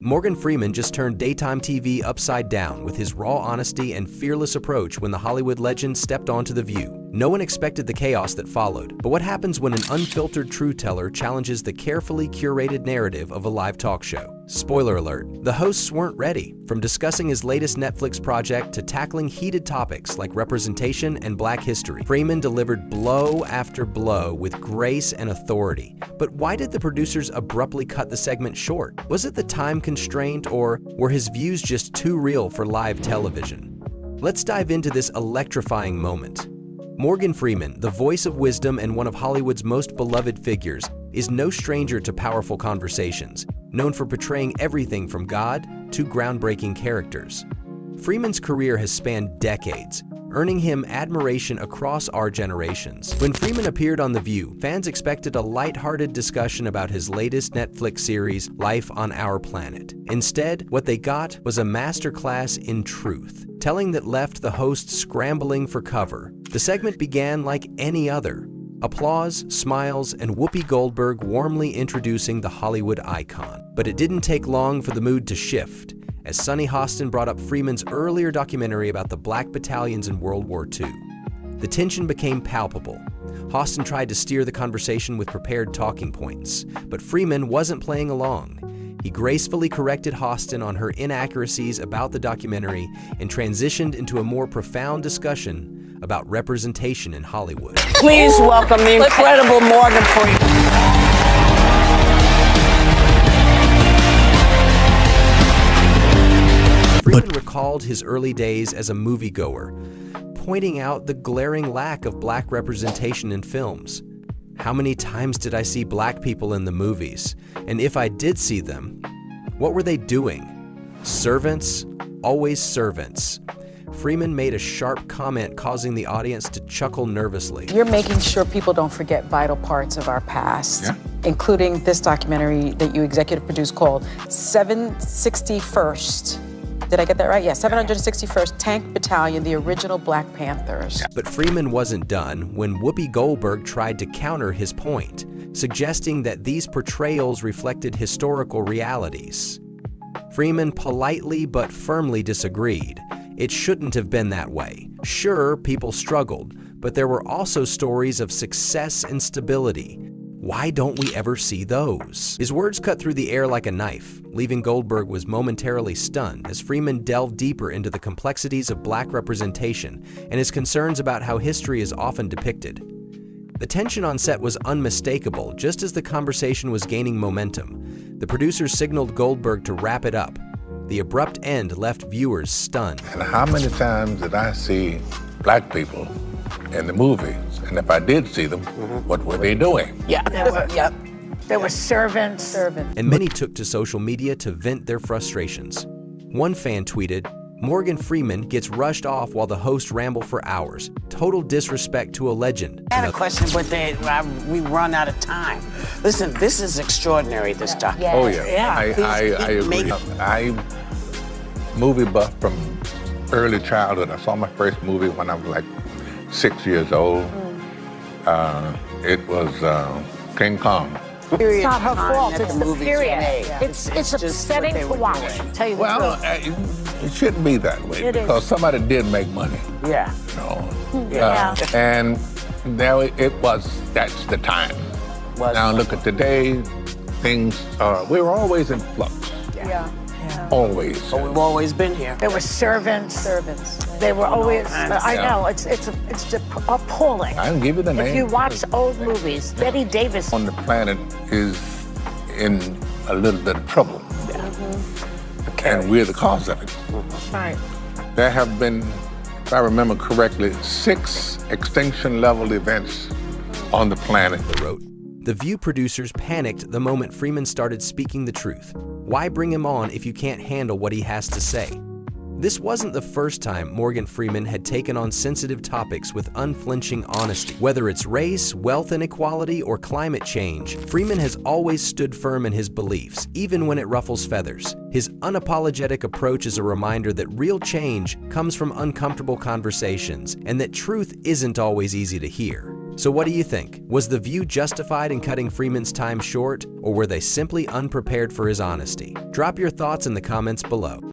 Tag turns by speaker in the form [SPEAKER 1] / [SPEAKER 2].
[SPEAKER 1] Morgan Freeman just turned daytime TV upside down with his raw honesty and fearless approach when the Hollywood legend stepped onto The View. No one expected the chaos that followed, but what happens when an unfiltered truth-teller challenges the carefully curated narrative of a live talk show? Spoiler alert, the hosts weren't ready. From discussing his latest Netflix project to tackling heated topics like representation and Black history, Freeman delivered blow after blow with grace and authority. But why did the producers abruptly cut the segment short? Was it the time constraint, or were his views just too real for live television? Let's dive into this electrifying moment. Morgan Freeman, the voice of wisdom and one of Hollywood's most beloved figures, is no stranger to powerful conversations, known for portraying everything from God to groundbreaking characters. Freeman's career has spanned decades, earning him admiration across our generations. When Freeman appeared on The View, fans expected a lighthearted discussion about his latest Netflix series, Life on Our Planet. Instead, what they got was a masterclass in truth, telling that left the host scrambling for cover. The segment began like any other. Applause, smiles, and Whoopi Goldberg warmly introducing the Hollywood icon. But it didn't take long for the mood to shift, as Sunny Hostin brought up Freeman's earlier documentary about the Black battalions in World War II. The tension became palpable. Hostin tried to steer the conversation with prepared talking points, but Freeman wasn't playing along. He gracefully corrected Hostin on her inaccuracies about the documentary and transitioned into a more profound discussion about representation in Hollywood.
[SPEAKER 2] Please welcome the incredible Morgan Freeman.
[SPEAKER 1] Freeman recalled his early days as a moviegoer, pointing out the glaring lack of Black representation in films. How many times did I see Black people in the movies? And if I did see them, what were they doing? Servants, always servants. Freeman made a sharp comment causing the audience to chuckle nervously.
[SPEAKER 3] You're making sure people don't forget vital parts of our past, including this documentary that you executive produced called 761st. Did I get that right? Yeah, 761st Tank Battalion, the original Black Panthers.
[SPEAKER 1] But Freeman wasn't done when Whoopi Goldberg tried to counter his point, suggesting that these portrayals reflected historical realities. Freeman politely but firmly disagreed. It shouldn't have been that way. Sure, people struggled, but there were also stories of success and stability. Why don't we ever see those? His words cut through the air like a knife, leaving Goldberg was momentarily stunned as Freeman delved deeper into the complexities of Black representation and his concerns about how history is often depicted. The tension on set was unmistakable just as the conversation was gaining momentum. The producers signaled Goldberg to wrap it up. The abrupt end left viewers stunned.
[SPEAKER 4] And how many times did I see Black people in the movies? And if I did see them, what were they doing?
[SPEAKER 2] There were servants.
[SPEAKER 1] And many took to social media to vent their frustrations. One fan tweeted, "Morgan Freeman gets rushed off while the hosts ramble for hours. Total disrespect to a legend."
[SPEAKER 2] I had a question, but we run out of time. Listen, this is extraordinary, this documentary.
[SPEAKER 4] Oh yeah, I agree. I movie buff from early childhood. I saw my first movie when I was like 6 years old. It was King Kong.
[SPEAKER 5] It's not her fault, it's the period. It's upsetting to watch, tell you the truth.
[SPEAKER 4] It shouldn't be that way because somebody did make money.
[SPEAKER 2] Yeah.
[SPEAKER 4] And now that's the time. Now look at today, things we were always in flux. Always.
[SPEAKER 2] But we've always been here.
[SPEAKER 5] There were servants. They were always, I know, it's appalling.
[SPEAKER 4] I can give you the name.
[SPEAKER 5] If you watch old movies, Betty Davis.
[SPEAKER 4] On the planet is in a little bit of trouble. And we're the cause of it.
[SPEAKER 5] That's right.
[SPEAKER 4] There have been, if I remember correctly, 6 extinction-level events on the planet.
[SPEAKER 1] They wrote. The View producers panicked the moment Freeman started speaking the truth. Why bring him on if you can't handle what he has to say? This wasn't the first time Morgan Freeman had taken on sensitive topics with unflinching honesty. Whether it's race, wealth inequality, or climate change, Freeman has always stood firm in his beliefs, even when it ruffles feathers. His unapologetic approach is a reminder that real change comes from uncomfortable conversations and that truth isn't always easy to hear. So what do you think? Was The View justified in cutting Freeman's time short, or were they simply unprepared for his honesty? Drop your thoughts in the comments below.